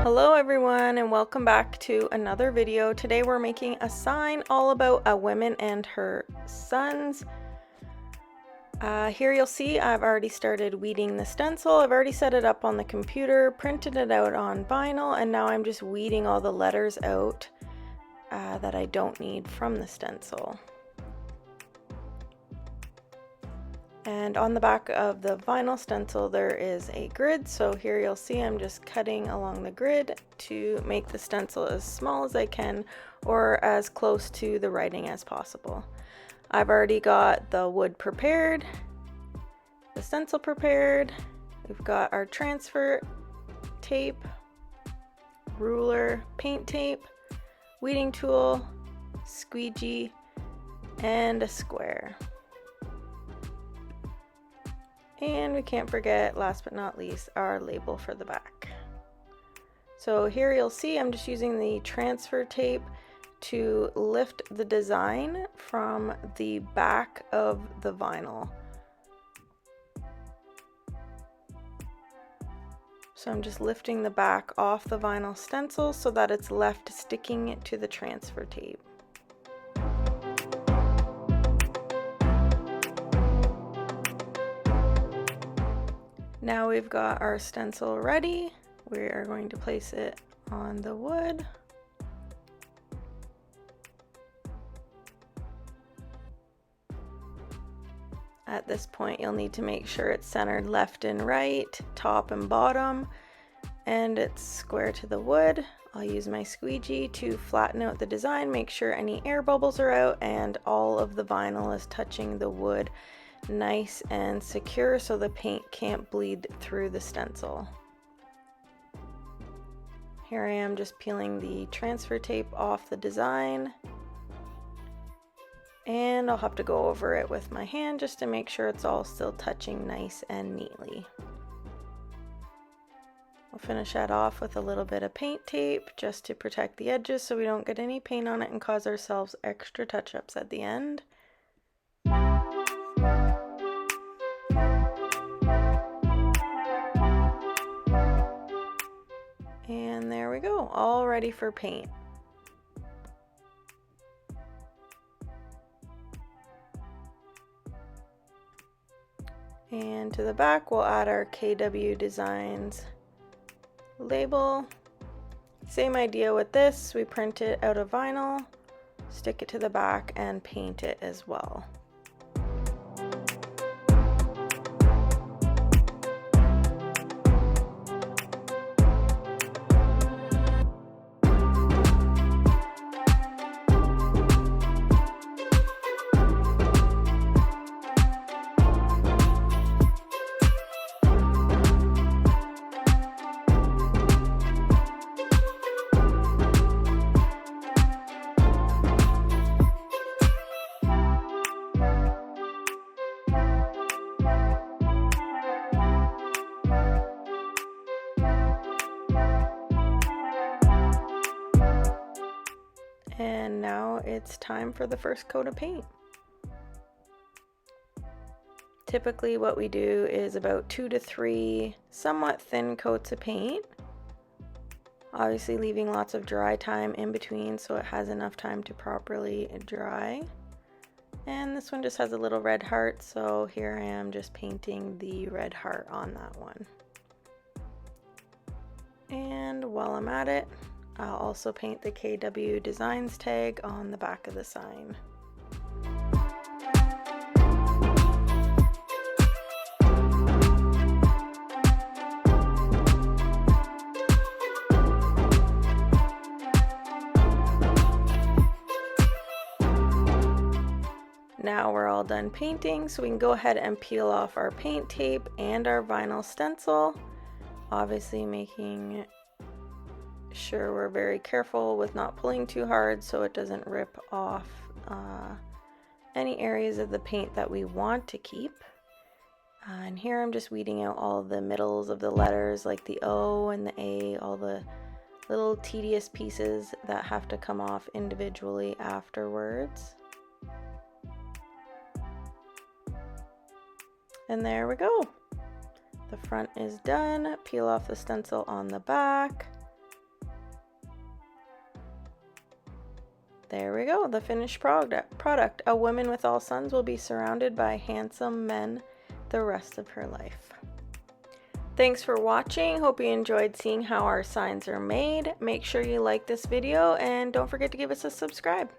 Hello everyone and welcome back to another video. Today we're making a sign all about a woman and her sons. Here you'll see I've already started weeding the stencil. I've already set it up on the computer, printed it out on vinyl, and now I'm just weeding all the letters out that I don't need from the stencil. And on the back of the vinyl stencil there is a grid, so here you'll see I'm just cutting along the grid to make the stencil as small as I can or as close to the writing as possible. I've already got the wood prepared, the stencil prepared, we've got our transfer tape, ruler, paint tape, weeding tool, squeegee, and a square. And we can't forget, last but not least, our label for the back. So here you'll see I'm just using the transfer tape to lift the design from the back of the vinyl. So I'm just lifting the back off the vinyl stencil so that it's left sticking to the transfer tape. Now we've got our stencil ready. We are going to place it on the wood. At this point you'll need to make sure it's centered left and right, top and bottom, and it's square to the wood. I'll use my squeegee to flatten out the design, make sure any air bubbles are out and all of the vinyl is touching the wood nice and secure so the paint can't bleed through the stencil. Here I am just peeling the transfer tape off the design, and I'll have to go over it with my hand just to make sure it's all still touching nice and neatly. We'll finish that off with a little bit of paint tape just to protect the edges so we don't get any paint on it and cause ourselves extra touch-ups at the end. And there we go, all ready for paint. And to the back we'll add our KW Designs label. Same idea with this, we print it out of vinyl, stick it to the back and paint it as well. And now it's time for the first coat of paint. Typically what we do is about 2 to 3 somewhat thin coats of paint, obviously leaving lots of dry time in between so it has enough time to properly dry. And this one just has a little red heart, so here I am just painting the red heart on that one. And while I'm at it, I'll also paint the KW Designs tag on the back of the sign. Now we're all done painting, so we can go ahead and peel off our paint tape and our vinyl stencil, obviously making sure we're very careful with not pulling too hard so it doesn't rip off any areas of the paint that we want to keep. And here I'm just weeding out all the middles of the letters like the O and the A, all the little tedious pieces that have to come off individually afterwards. And there we go. The front is done. Peel off the stencil on the back. There we go, the finished product. A woman with all sons will be surrounded by handsome men the rest of her life. Thanks for watching. Hope you enjoyed seeing how our signs are made. Make sure you like this video and don't forget to give us a subscribe.